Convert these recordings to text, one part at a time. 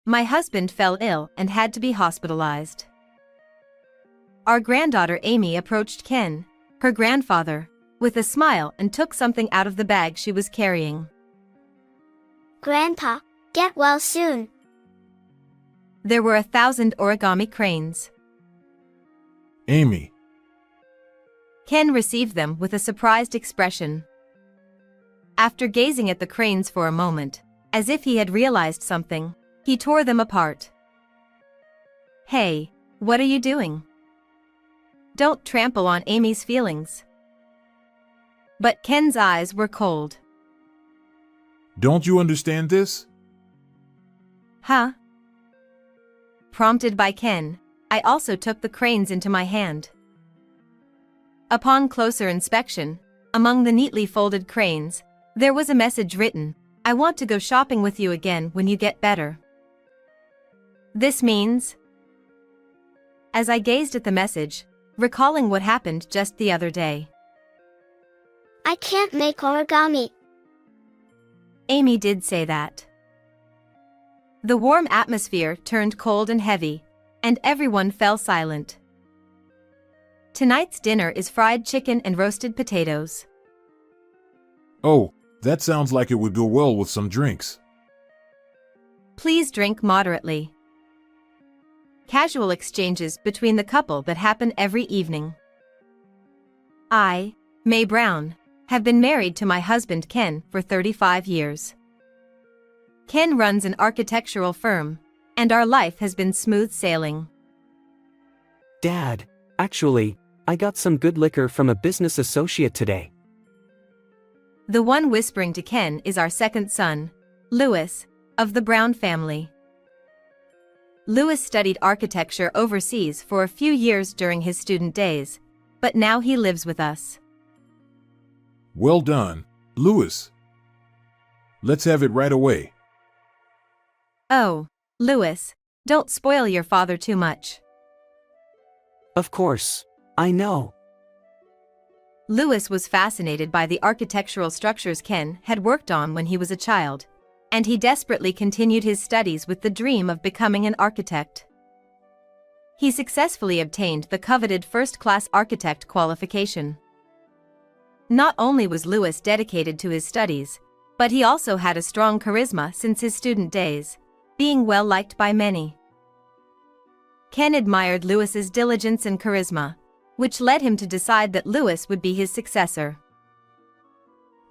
My husband fell ill and had to be hospitalized. Our granddaughter Amy approached Ken, her grandfather, with a smile and took something out of the bag she was carrying. Grandpa, get well soon. There were 1,000 origami cranes. Amy. Ken received them with a surprised expression. After gazing at the cranes for a moment, as if he had realized something, he tore them apart. Hey, what are you doing? Don't trample on Amy's feelings. But Ken's eyes were cold. Don't you understand this? Huh? Prompted by Ken, I also took the cranes into my hand. Upon closer inspection, among the neatly folded cranes, there was a message written, "I want to go shopping with you again when you get better." This means... As I gazed at the message, recalling what happened just the other day. I can't make origami. Amy did say that. The warm atmosphere turned cold and heavy, and everyone fell silent. Tonight's dinner is fried chicken and roasted potatoes. Oh, that sounds like it would go well with some drinks. Please drink moderately. Casual exchanges between the couple that happen every evening. I, May Brown, have been married to my husband Ken for 35 years. Ken runs an architectural firm, and our life has been smooth sailing. Dad, actually, I got some good liquor from a business associate today. The one whispering to Ken is our second son, Louis, of the Brown family. Louis studied architecture overseas for a few years during his student days, but now he lives with us. Well done, Louis. Let's have it right away. Oh, Louis, don't spoil your father too much. Of course, I know. Louis was fascinated by the architectural structures Ken had worked on when he was a child, and he desperately continued his studies with the dream of becoming an architect. He successfully obtained the coveted first-class architect qualification. Not only was Louis dedicated to his studies, but he also had a strong charisma since his student days, being well liked by many. Ken admired Louis's diligence and charisma, which led him to decide that Louis would be his successor.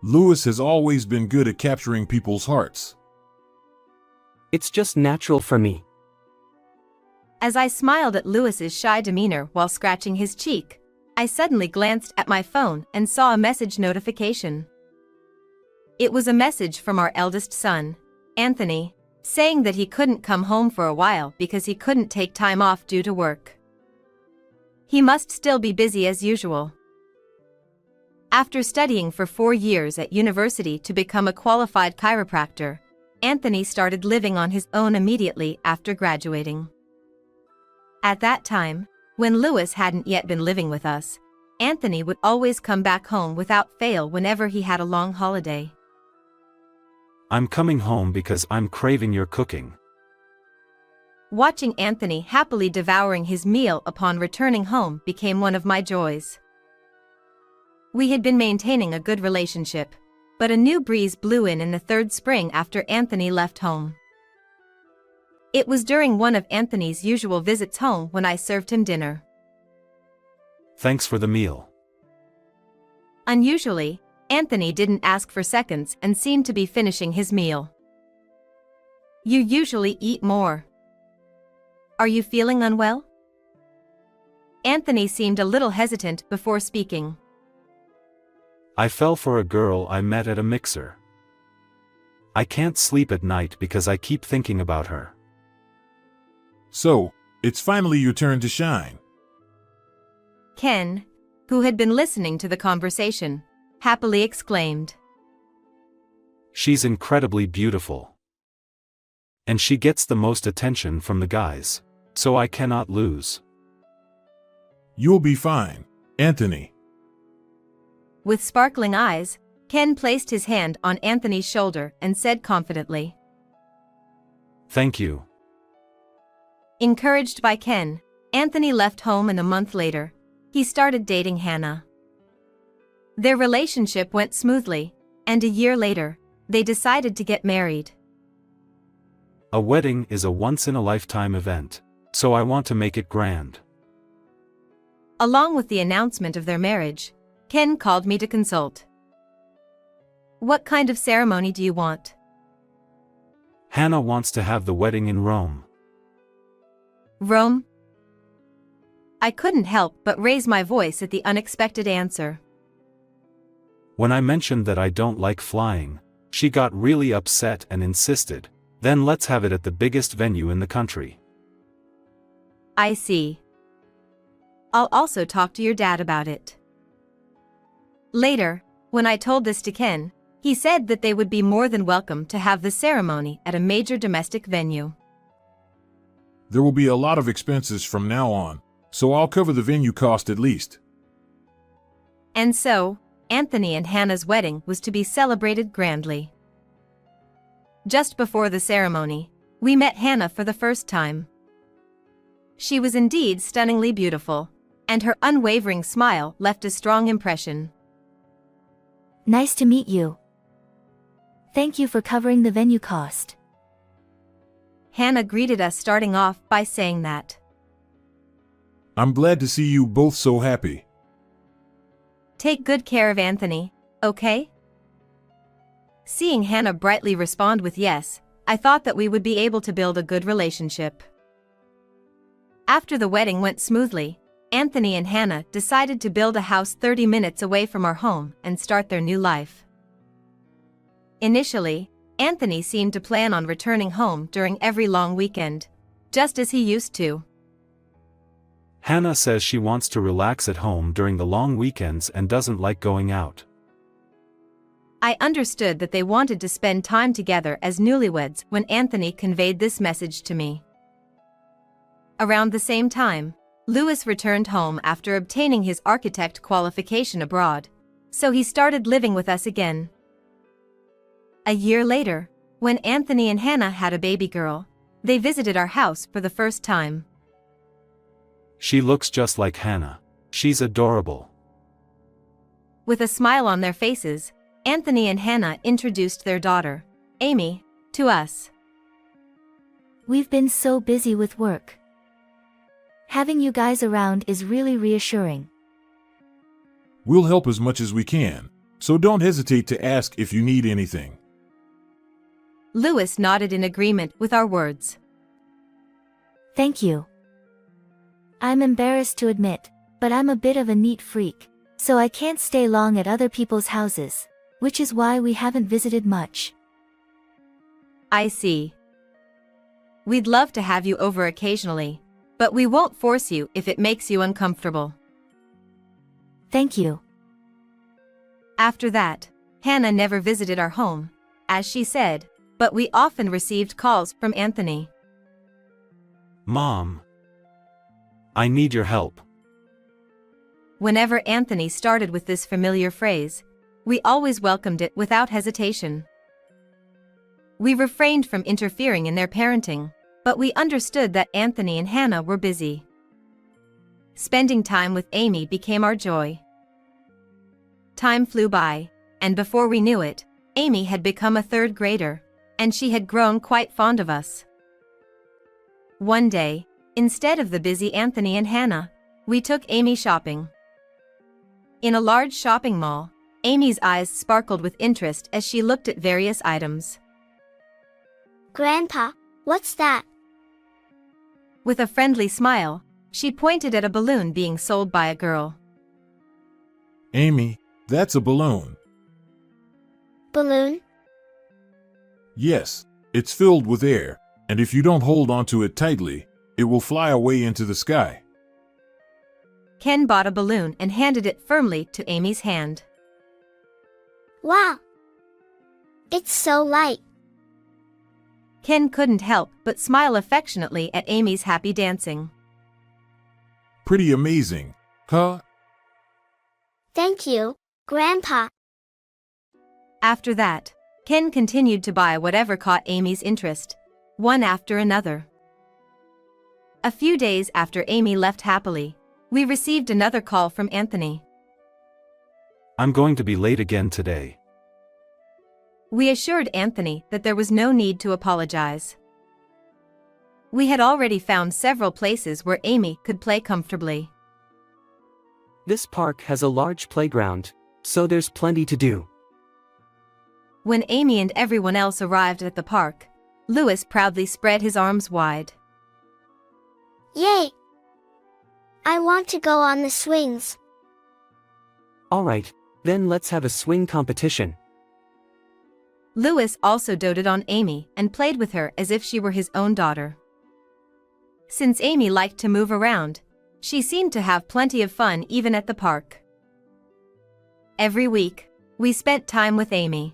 Louis has always been good at capturing people's hearts. It's just natural for me. As I smiled at Louis's shy demeanor while scratching his cheek, I suddenly glanced at my phone and saw a message notification. It was a message from our eldest son, Anthony, saying that he couldn't come home for a while because he couldn't take time off due to work. He must still be busy as usual. After studying for 4 years at university to become a qualified chiropractor, Anthony started living on his own immediately after graduating. At that time, when Louis hadn't yet been living with us, Anthony would always come back home without fail whenever he had a long holiday. I'm coming home because I'm craving your cooking. Watching Anthony happily devouring his meal upon returning home became one of my joys. We had been maintaining a good relationship, but a new breeze blew in the third spring after Anthony left home. It was during one of Anthony's usual visits home when I served him dinner. Thanks for the meal. Unusually, Anthony didn't ask for seconds and seemed to be finishing his meal. You usually eat more. Are you feeling unwell? Anthony seemed a little hesitant before speaking. I fell for a girl I met at a mixer. I can't sleep at night because I keep thinking about her. So, it's finally your turn to shine. Ken, who had been listening to the conversation, happily exclaimed. She's incredibly beautiful. And she gets the most attention from the guys, so I cannot lose. You'll be fine, Anthony. With sparkling eyes, Ken placed his hand on Anthony's shoulder and said confidently, Thank you, Encouraged by Ken, Anthony left home, and a month later, he started dating Hannah. Their relationship went smoothly, and a year later, they decided to get married. A wedding is a once-in-a-lifetime event, so I want to make it grand. Along with the announcement of their marriage, Ken called me to consult. What kind of ceremony do you want? Hannah wants to have the wedding in Rome. Rome? I couldn't help but raise my voice at the unexpected answer. When I mentioned that I don't like flying, she got really upset and insisted, then let's have it at the biggest venue in the country. I see. I'll also talk to your dad about it. Later, when I told this to Ken, he said that they would be more than welcome to have the ceremony at a major domestic venue. There will be a lot of expenses from now on, so I'll cover the venue cost at least. And so, Anthony and Hannah's wedding was to be celebrated grandly. Just before the ceremony, we met Hannah for the first time. She was indeed stunningly beautiful, and her unwavering smile left a strong impression. Nice to meet you. Thank you for covering the venue cost. Hannah greeted us, starting off by saying that. I'm glad to see you both so happy. Take good care of Anthony, okay? Seeing Hannah brightly respond with yes, I thought that we would be able to build a good relationship. After the wedding went smoothly, Anthony and Hannah decided to build a house 30 minutes away from our home and start their new life. Initially, Anthony seemed to plan on returning home during every long weekend, just as he used to. Hannah says she wants to relax at home during the long weekends and doesn't like going out. I understood that they wanted to spend time together as newlyweds when Anthony conveyed this message to me. Around the same time, Lewis returned home after obtaining his architect qualification abroad, so he started living with us again. A year later, when Anthony and Hannah had a baby girl, they visited our house for the first time. She looks just like Hannah. She's adorable. With a smile on their faces, Anthony and Hannah introduced their daughter, Amy, to us. We've been so busy with work. Having you guys around is really reassuring. We'll help as much as we can, so don't hesitate to ask if you need anything. Lewis nodded in agreement with our words. Thank you. I'm embarrassed to admit, but I'm a bit of a neat freak, so I can't stay long at other people's houses, which is why we haven't visited much. I see. We'd love to have you over occasionally, but we won't force you if it makes you uncomfortable. Thank you. After that, Hannah never visited our home, as she said, but we often received calls from Anthony. Mom, I need your help. Whenever Anthony started with this familiar phrase, we always welcomed it without hesitation. We refrained from interfering in their parenting, but we understood that Anthony and Hannah were busy. Spending time with Amy became our joy. Time flew by, and before we knew it, Amy had become a third grader, and she had grown quite fond of us. One day, instead of the busy Anthony and Hannah, we took Amy shopping. In a large shopping mall, Amy's eyes sparkled with interest as she looked at various items. Grandpa, what's that? With a friendly smile, she pointed at a balloon being sold by a girl. Amy, that's a balloon. Balloon? Yes, it's filled with air, and if you don't hold onto it tightly, it will fly away into the sky. Ken bought a balloon and handed it firmly to Amy's hand. Wow! It's so light. Ken couldn't help but smile affectionately at Amy's happy dancing. Pretty amazing, huh? Thank you, Grandpa. After that, Ken continued to buy whatever caught Amy's interest, one after another. A few days after Amy left happily, we received another call from Anthony. I'm going to be late again today. We assured Anthony that there was no need to apologize. We had already found several places where Amy could play comfortably. This park has a large playground, so there's plenty to do. When Amy and everyone else arrived at the park, Louis proudly spread his arms wide. Yay! I want to go on the swings. Alright, then let's have a swing competition. Louis also doted on Amy and played with her as if she were his own daughter. Since Amy liked to move around, she seemed to have plenty of fun even at the park. Every week, we spent time with Amy.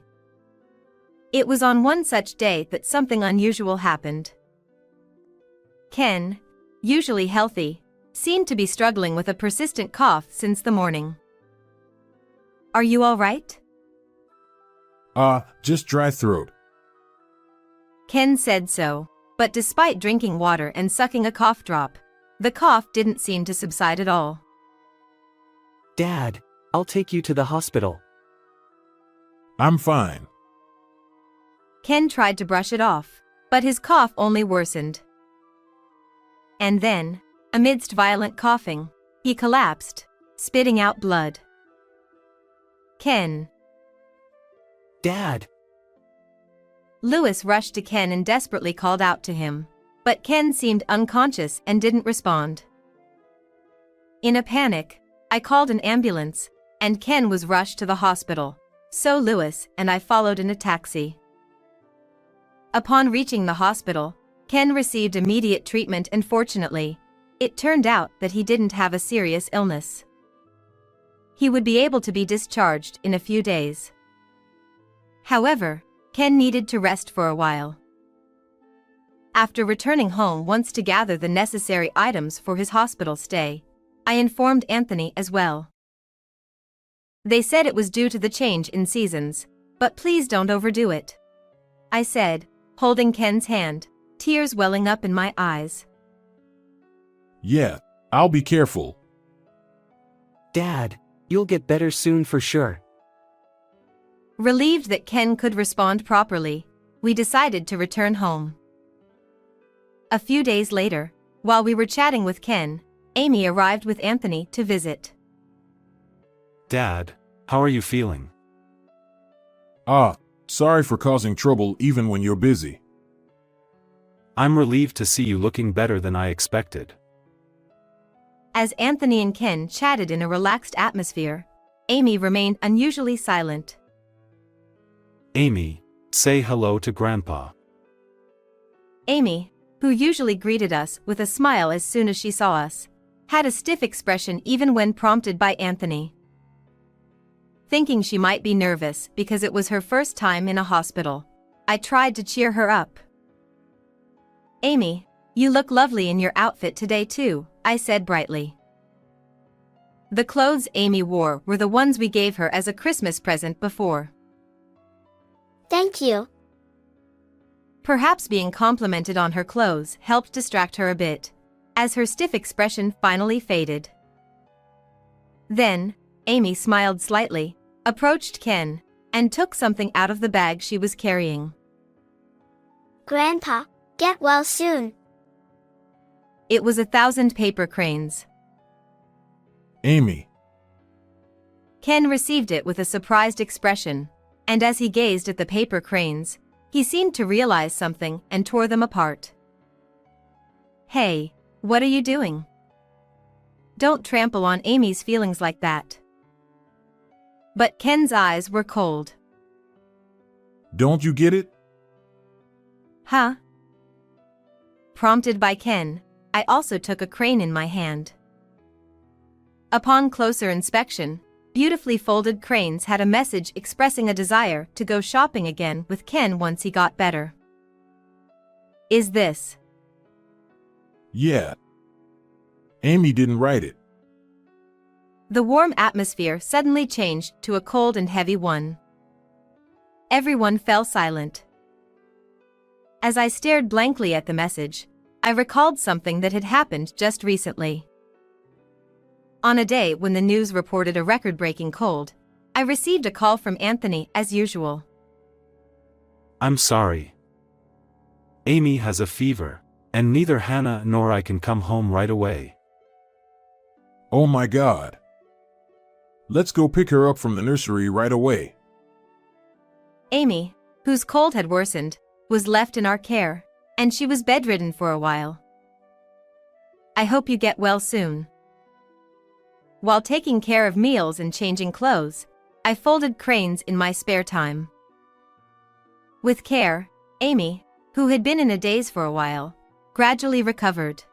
It was on one such day that something unusual happened. Ken, usually healthy, seemed to be struggling with a persistent cough since the morning. Are you all right? Just dry throat. Ken said so, but despite drinking water and sucking a cough drop, the cough didn't seem to subside at all. Dad, I'll take you to the hospital. I'm fine. Ken tried to brush it off, but his cough only worsened. And then, amidst violent coughing, he collapsed, spitting out blood. Ken. Dad! Louis rushed to Ken and desperately called out to him, but Ken seemed unconscious and didn't respond. In a panic, I called an ambulance, and Ken was rushed to the hospital, so Louis and I followed in a taxi. Upon reaching the hospital, Ken received immediate treatment and fortunately, it turned out that he didn't have a serious illness. He would be able to be discharged in a few days. However, Ken needed to rest for a while. After returning home once to gather the necessary items for his hospital stay, I informed Anthony as well. They said it was due to the change in seasons, but please don't overdo it, I said, holding Ken's hand, tears welling up in my eyes. Yeah, I'll be careful. Dad, you'll get better soon for sure. Relieved that Ken could respond properly, we decided to return home. A few days later, while we were chatting with Ken, Amy arrived with Anthony to visit. Dad, how are you feeling? Sorry for causing trouble even when you're busy. I'm relieved to see you looking better than I expected. As Anthony and Ken chatted in a relaxed atmosphere, Amy remained unusually silent. Amy, say hello to Grandpa. Amy, who usually greeted us with a smile as soon as she saw us, had a stiff expression even when prompted by Anthony. Thinking she might be nervous because it was her first time in a hospital, I tried to cheer her up. Amy, you look lovely in your outfit today too, I said brightly. The clothes Amy wore were the ones we gave her as a Christmas present before. Thank you. Perhaps being complimented on her clothes helped distract her a bit, as her stiff expression finally faded. Then, Amy smiled slightly, approached Ken, and took something out of the bag she was carrying. Grandpa, get well soon. It was 1,000 paper cranes. Amy. Ken received it with a surprised expression, and as he gazed at the paper cranes, he seemed to realize something and tore them apart. Hey, what are you doing? Don't trample on Amy's feelings like that. But Ken's eyes were cold. Don't you get it? Huh? Prompted by Ken, I also took a crane in my hand. Upon closer inspection, beautifully folded cranes had a message expressing a desire to go shopping again with Ken once he got better. Is this? Yeah. Amy didn't write it. The warm atmosphere suddenly changed to a cold and heavy one. Everyone fell silent. As I stared blankly at the message, I recalled something that had happened just recently. On a day when the news reported a record-breaking cold, I received a call from Anthony as usual. I'm sorry. Amy has a fever, and neither Hannah nor I can come home right away. Oh my God. Let's go pick her up from the nursery right away. Amy, whose cold had worsened, was left in our care, and she was bedridden for a while. I hope you get well soon. While taking care of meals and changing clothes, I folded cranes in my spare time. With care, Amy, who had been in a daze for a while, gradually recovered.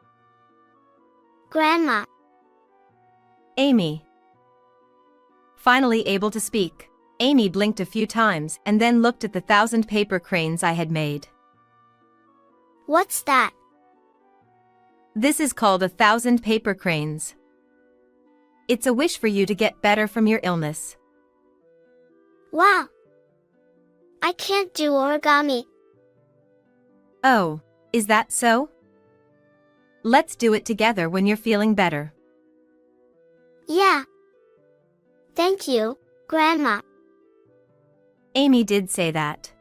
Grandma. Amy. Finally able to speak, Amy blinked a few times and then looked at the 1,000 paper cranes I had made. What's that? This is called 1,000 paper cranes. It's a wish for you to get better from your illness. Wow. I can't do origami. Oh, is that so? Let's do it together when you're feeling better. Yeah. Thank you, Grandma. Amy did say that.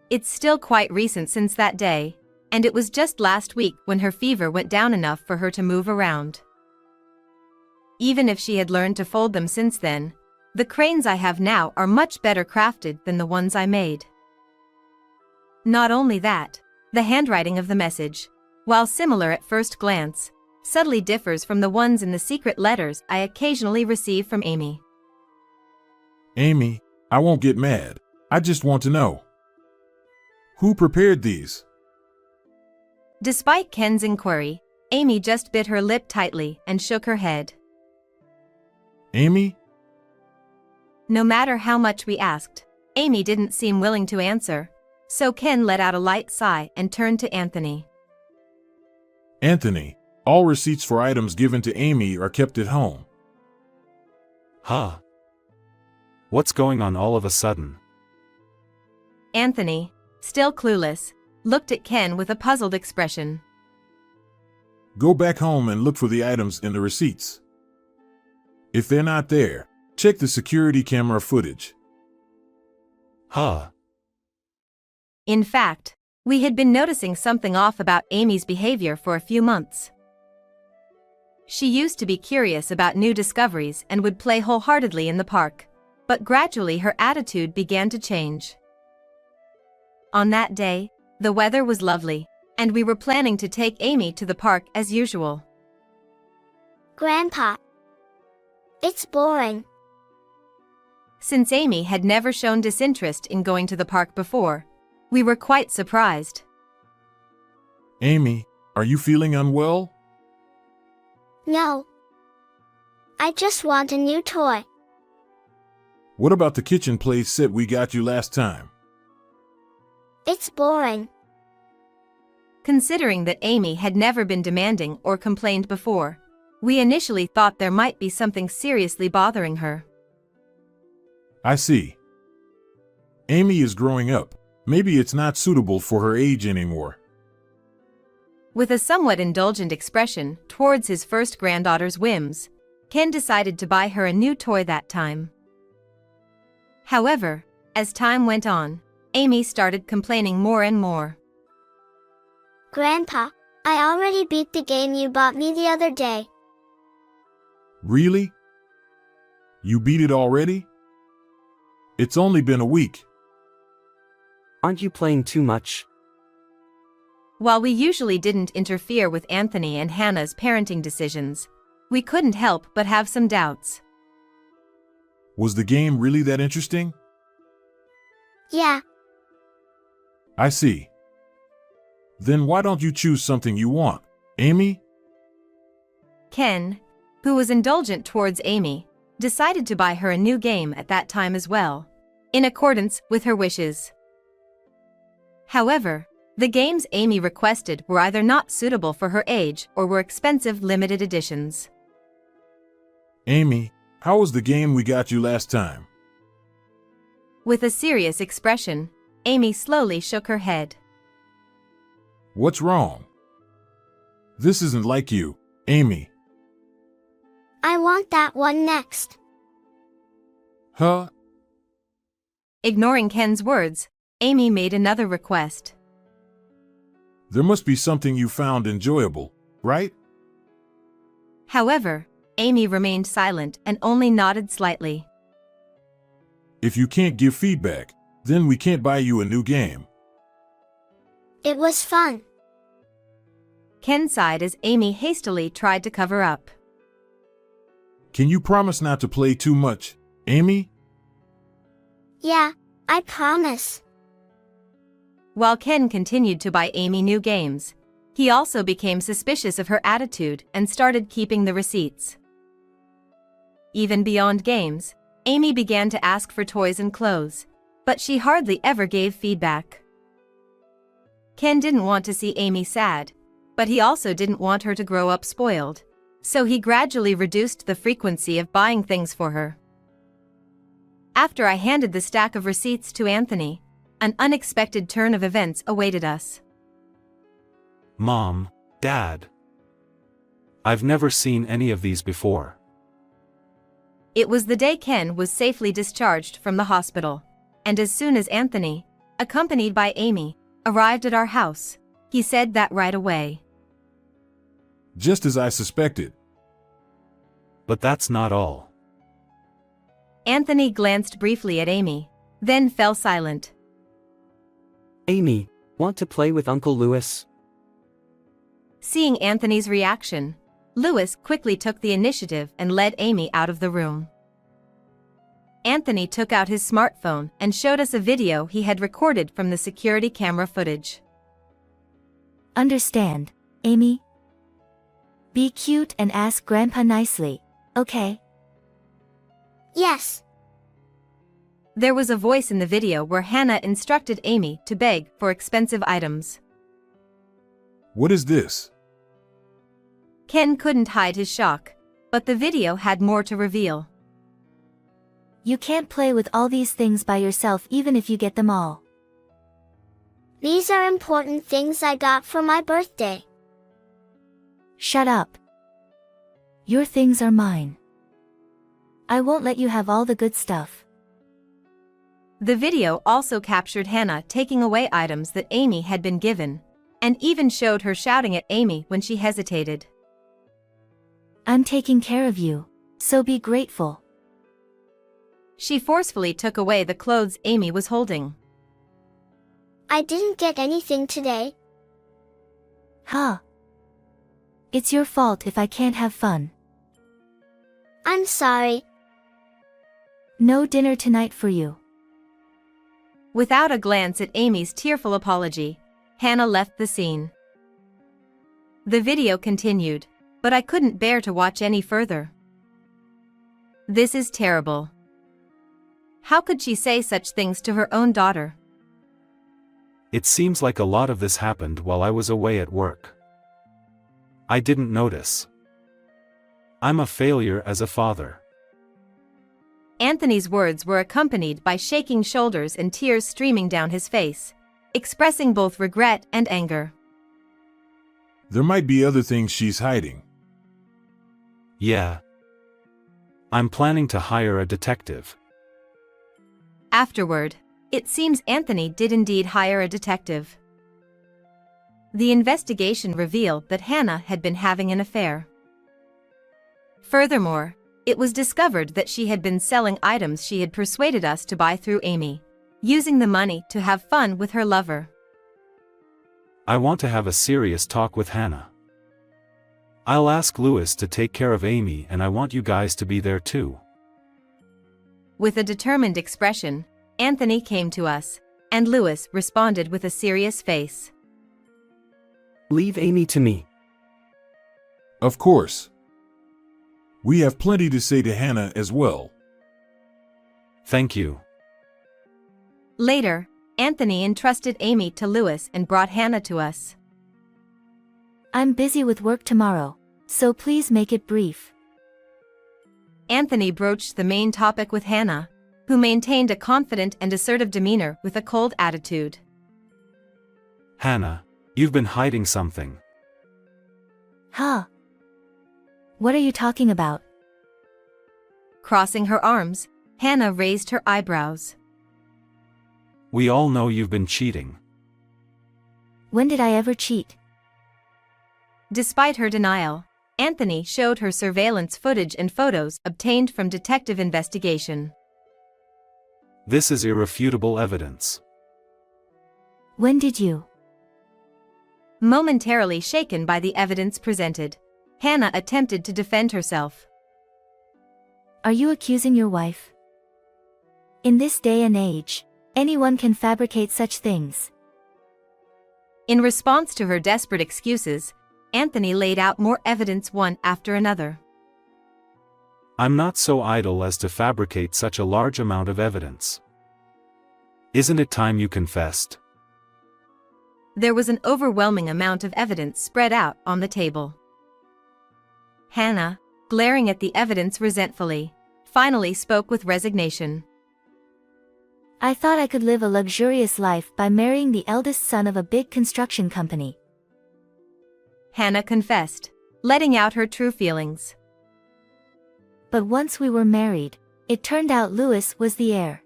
It's still quite recent since that day, and it was just last week when her fever went down enough for her to move around. Even if she had learned to fold them since then, the cranes I have now are much better crafted than the ones I made. Not only that, the handwriting of the message, while similar at first glance, subtly differs from the ones in the secret letters I occasionally receive from Amy. Amy, I won't get mad. I just want to know. Who prepared these? Despite Ken's inquiry, Amy just bit her lip tightly and shook her head. Amy? No matter how much we asked, Amy didn't seem willing to answer, so Ken let out a light sigh and turned to Anthony. Anthony, all receipts for items given to Amy are kept at home. Huh? What's going on all of a sudden? Anthony, still clueless, looked at Ken with a puzzled expression. Go back home and look for the items in the receipts. If they're not there, check the security camera footage. Huh? In fact, we had been noticing something off about Amy's behavior for a few months. She used to be curious about new discoveries and would play wholeheartedly in the park, but gradually her attitude began to change. On that day, the weather was lovely, and we were planning to take Amy to the park as usual. Grandpa. It's boring. Since Amy had never shown disinterest in going to the park before, we were quite surprised. Amy, are you feeling unwell? No. I just want a new toy. What about the kitchen play set we got you last time? It's boring. Considering that Amy had never been demanding or complained before, we initially thought there might be something seriously bothering her. I see. Amy is growing up. Maybe it's not suitable for her age anymore. With a somewhat indulgent expression towards his first granddaughter's whims, Ken decided to buy her a new toy that time. However, as time went on, Amy started complaining more and more. Grandpa, I already beat the game you bought me the other day. Really? You beat it already? It's only been a week. Aren't you playing too much? While we usually didn't interfere with Anthony and Hannah's parenting decisions, we couldn't help but have some doubts. Was the game really that interesting? Yeah. I see. Then why don't you choose something you want, Amy? Ken, who was indulgent towards Amy, decided to buy her a new game at that time as well, in accordance with her wishes. However, the games Amy requested were either not suitable for her age or were expensive limited editions. Amy, how was the game we got you last time? With a serious expression, Amy slowly shook her head. What's wrong? This isn't like you, Amy. I want that one next. Huh? Ignoring Ken's words, Amy made another request. There must be something you found enjoyable, right? However, Amy remained silent and only nodded slightly. If you can't give feedback, then we can't buy you a new game. It was fun. Ken sighed as Amy hastily tried to cover up. Can you promise not to play too much, Amy? Yeah, I promise. While Ken continued to buy Amy new games, he also became suspicious of her attitude and started keeping the receipts. Even beyond games, Amy began to ask for toys and clothes, but she hardly ever gave feedback. Ken didn't want to see Amy sad, but he also didn't want her to grow up spoiled, so he gradually reduced the frequency of buying things for her. After I handed the stack of receipts to Anthony, an unexpected turn of events awaited us. Mom, Dad. I've never seen any of these before. It was the day Ken was safely discharged from the hospital, and as soon as Anthony, accompanied by Amy, arrived at our house, he said that right away. Just as I suspected. But that's not all. Anthony glanced briefly at Amy, then fell silent. Amy, want to play with Uncle Louis? Seeing Anthony's reaction, Louis quickly took the initiative and led Amy out of the room. Anthony took out his smartphone and showed us a video he had recorded from the security camera footage. Understand, Amy? Be cute and ask Grandpa nicely, okay? Yes. There was a voice in the video where Hannah instructed Amy to beg for expensive items. What is this? Ken couldn't hide his shock, but the video had more to reveal. You can't play with all these things by yourself even if you get them all. These are important things I got for my birthday. Shut up. Your things are mine. I won't let you have all the good stuff. The video also captured Hannah taking away items that Amy had been given, and even showed her shouting at Amy when she hesitated. I'm taking care of you, so be grateful. She forcefully took away the clothes Amy was holding. I didn't get anything today. Huh. It's your fault if I can't have fun. I'm sorry. No dinner tonight for you. Without a glance at Amy's tearful apology, Hannah left the scene. The video continued, but I couldn't bear to watch any further. This is terrible. How could she say such things to her own daughter? It seems like a lot of this happened while I was away at work. I didn't notice. I'm a failure as a father. Anthony's words were accompanied by shaking shoulders and tears streaming down his face, expressing both regret and anger. There might be other things she's hiding. Yeah. I'm planning to hire a detective. Afterward, it seems Anthony did indeed hire a detective. The investigation revealed that Hannah had been having an affair. Furthermore, it was discovered that she had been selling items she had persuaded us to buy through Amy, using the money to have fun with her lover. I want to have a serious talk with Hannah. I'll ask Louis to take care of Amy, and I want you guys to be there too. With a determined expression, Anthony came to us, and Louis responded with a serious face. Leave Amy to me. Of course. We have plenty to say to Hannah as well. Thank you. Later, Anthony entrusted Amy to Louis and brought Hannah to us. I'm busy with work tomorrow, so please make it brief. Anthony broached the main topic with Hannah, who maintained a confident and assertive demeanor with a cold attitude. Hannah, You've been hiding something. Huh? What are you talking about? Crossing her arms, Hannah raised her eyebrows. We all know you've been cheating. When did I ever cheat? Despite her denial, Anthony showed her surveillance footage and photos obtained from detective investigation. This is irrefutable evidence. When did you? Momentarily shaken by the evidence presented, Hannah attempted to defend herself. Are you accusing your wife? In this day and age, anyone can fabricate such things. In response to her desperate excuses, Anthony laid out more evidence one after another. I'm not so idle as to fabricate such a large amount of evidence. Isn't it time you confessed? There was an overwhelming amount of evidence spread out on the table. Hannah, glaring at the evidence resentfully, finally spoke with resignation. I thought I could live a luxurious life by marrying the eldest son of a big construction company. Hannah confessed, letting out her true feelings. But once we were married, it turned out Louis was the heir.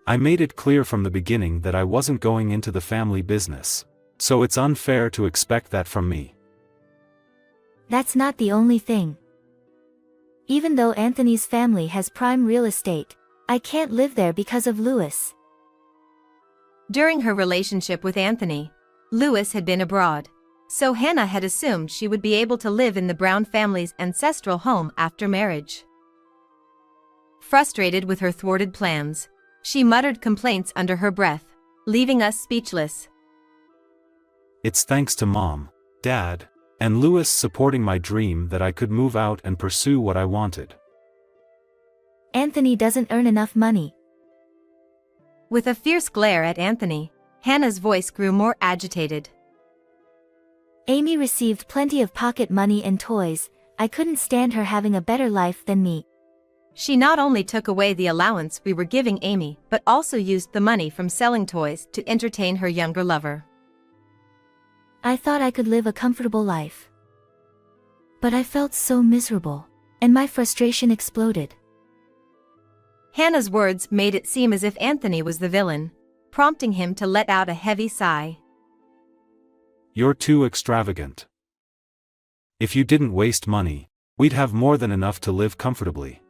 I made it clear from the beginning that I wasn't going into the family business, so it's unfair to expect that from me. That's not the only thing. Even though Anthony's family has prime real estate, I can't live there because of Louis. During her relationship with Anthony, Louis had been abroad, so Hannah had assumed she would be able to live in the Brown family's ancestral home after marriage. Frustrated with her thwarted plans, she muttered complaints under her breath, leaving us speechless. It's thanks to Mom, Dad, and Louis supporting my dream that I could move out and pursue what I wanted. Anthony doesn't earn enough money. With a fierce glare at Anthony, Hannah's voice grew more agitated. Amy received plenty of pocket money and toys. I couldn't stand her having a better life than me. She not only took away the allowance we were giving Amy, but also used the money from selling toys to entertain her younger lover. I thought I could live a comfortable life. But I felt so miserable, and my frustration exploded. Hannah's words made it seem as if Anthony was the villain, prompting him to let out a heavy sigh. You're too extravagant. If you didn't waste money, we'd have more than enough to live comfortably.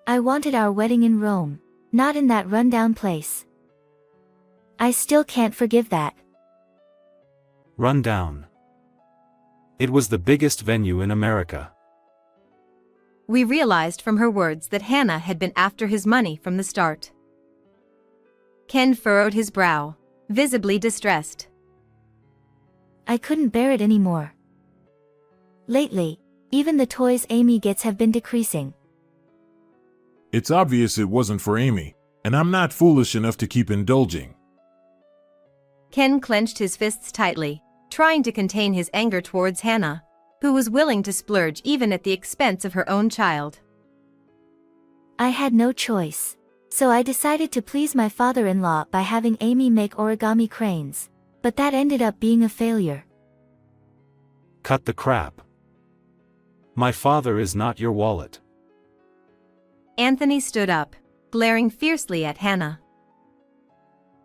I wanted our wedding in Rome, not in that rundown place. I still can't forgive that. Run down. It was the biggest venue in America. We realized from her words that Hannah had been after his money from the start. Ken furrowed his brow, visibly distressed. I couldn't bear it anymore. Lately, even the toys Amy gets have been decreasing. It's obvious it wasn't for Amy, and I'm not foolish enough to keep indulging. Ken clenched his fists tightly, trying to contain his anger towards Hannah, who was willing to splurge even at the expense of her own child. I had no choice, so I decided to please my father-in-law by having Amy make origami cranes, but that ended up being a failure. Cut the crap. My father is not your wallet. Anthony stood up, glaring fiercely at Hannah.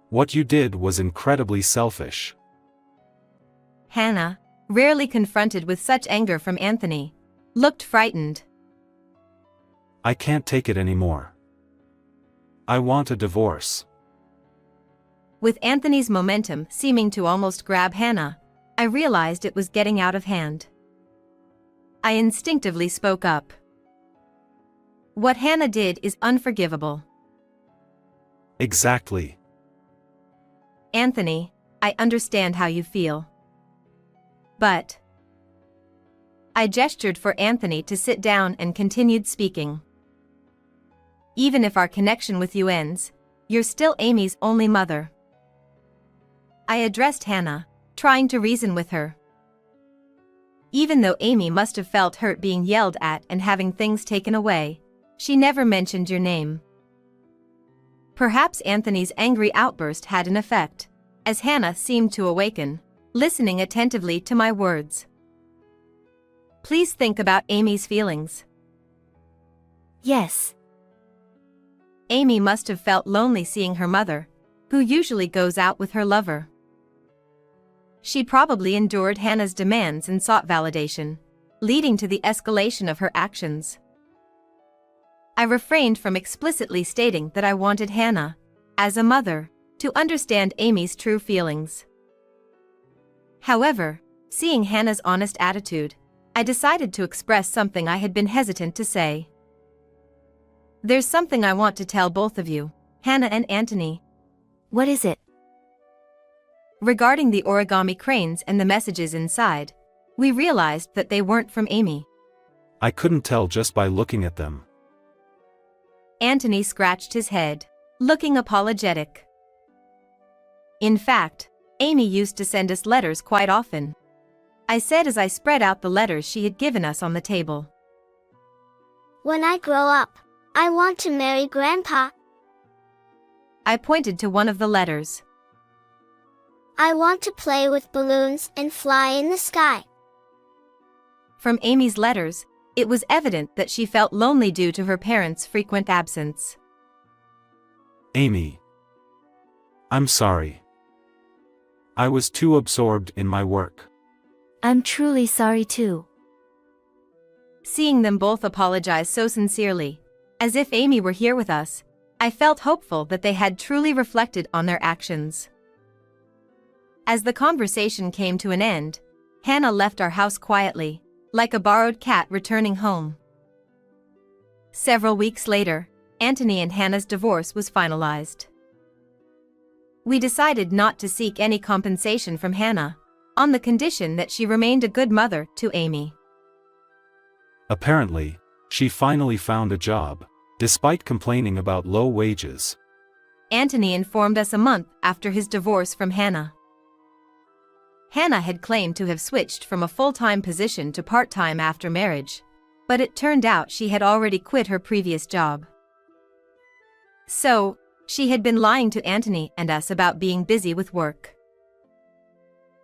What you did was incredibly selfish. Hannah, rarely confronted with such anger from Anthony, looked frightened. I can't take it anymore. I want a divorce. With Anthony's momentum seeming to almost grab Hannah, I realized it was getting out of hand. I instinctively spoke up. What Hannah did is unforgivable. Exactly. Anthony, I understand how you feel. But I gestured for Anthony to sit down and continued speaking. Even if our connection with you ends, you're still Amy's only mother. I addressed Hannah, trying to reason with her. Even though Amy must have felt hurt being yelled at and having things taken away, she never mentioned your name. Perhaps Anthony's angry outburst had an effect, as Hannah seemed to awaken, listening attentively to my words. Please think about Amy's feelings. Yes. Amy must have felt lonely seeing her mother, who usually goes out with her lover. She probably endured Hannah's demands and sought validation, leading to the escalation of her actions. I refrained from explicitly stating that I wanted Hannah, as a mother, to understand Amy's true feelings. However, seeing Hannah's honest attitude, I decided to express something I had been hesitant to say. There's something I want to tell both of you, Hannah and Anthony. What is it? Regarding the origami cranes and the messages inside, we realized that they weren't from Amy. I couldn't tell just by looking at them. Anthony scratched his head, looking apologetic. In fact, Amy used to send us letters quite often, I said as I spread out the letters she had given us on the table. When I grow up, I want to marry Grandpa. I pointed to one of the letters. I want to play with balloons and fly in the sky. From Amy's letters, it was evident that she felt lonely due to her parents' frequent absence. Amy. I'm sorry. I was too absorbed in my work. I'm truly sorry too. Seeing them both apologize so sincerely, as if Amy were here with us, I felt hopeful that they had truly reflected on their actions. As the conversation came to an end, Hannah left our house quietly, like a borrowed cat returning home. Several weeks later, Anthony and Hannah's divorce was finalized. We decided not to seek any compensation from Hannah, on the condition that she remained a good mother to Amy. Apparently, she finally found a job, despite complaining about low wages. Anthony informed us a month after his divorce from Hannah. Hannah had claimed to have switched from a full-time position to part-time after marriage, but it turned out she had already quit her previous job. So, she had been lying to Anthony and us about being busy with work.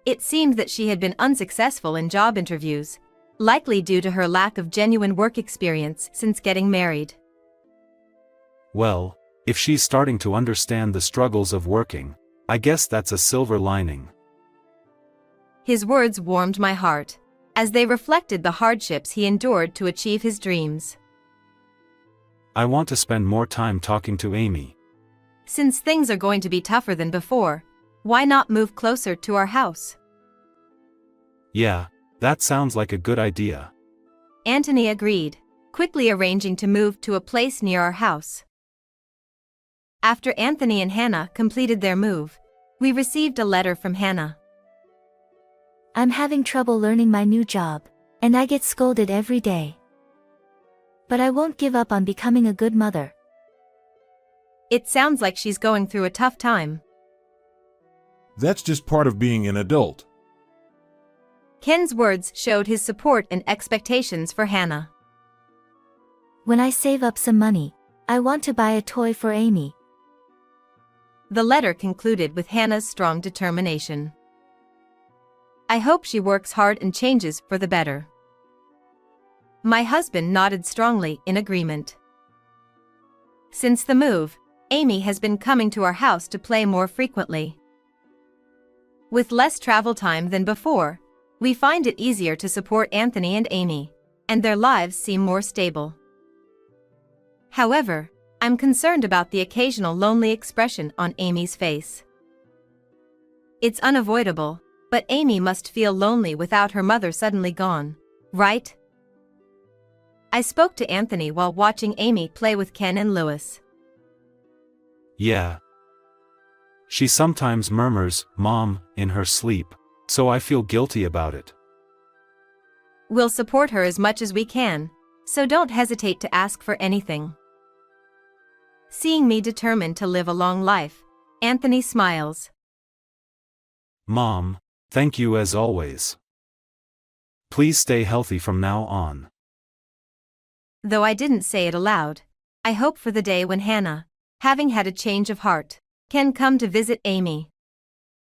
It seemed that she had been unsuccessful in job interviews, likely due to her lack of genuine work experience since getting married. Well, if she's starting to understand the struggles of working, I guess that's a silver lining. His words warmed my heart, as they reflected the hardships he endured to achieve his dreams. I want to spend more time talking to Amy. Since things are going to be tougher than before, why not move closer to our house? Yeah, that sounds like a good idea. Anthony agreed, quickly arranging to move to a place near our house. After Anthony and Hannah completed their move, we received a letter from Hannah. I'm having trouble learning my new job, and I get scolded every day. But I won't give up on becoming a good mother. It sounds like she's going through a tough time. That's just part of being an adult. Ken's words showed his support and expectations for Hannah. When I save up some money, I want to buy a toy for Amy. The letter concluded with Hannah's strong determination. I hope she works hard and changes for the better. My husband nodded strongly in agreement. Since the move, Amy has been coming to our house to play more frequently. With less travel time than before, we find it easier to support Anthony and Amy, and their lives seem more stable. However, I'm concerned about the occasional lonely expression on Amy's face. It's unavoidable, but Amy must feel lonely without her mother suddenly gone, right? I spoke to Anthony while watching Amy play with Ken and Lewis. Yeah. She sometimes murmurs, "Mom," in her sleep, so I feel guilty about it. We'll support her as much as we can, so don't hesitate to ask for anything. Seeing me determined to live a long life, Anthony smiles. Mom, thank you as always. Please stay healthy from now on. Though I didn't say it aloud, I hope for the day when Hannah, having had a change of heart, can come to visit Amy.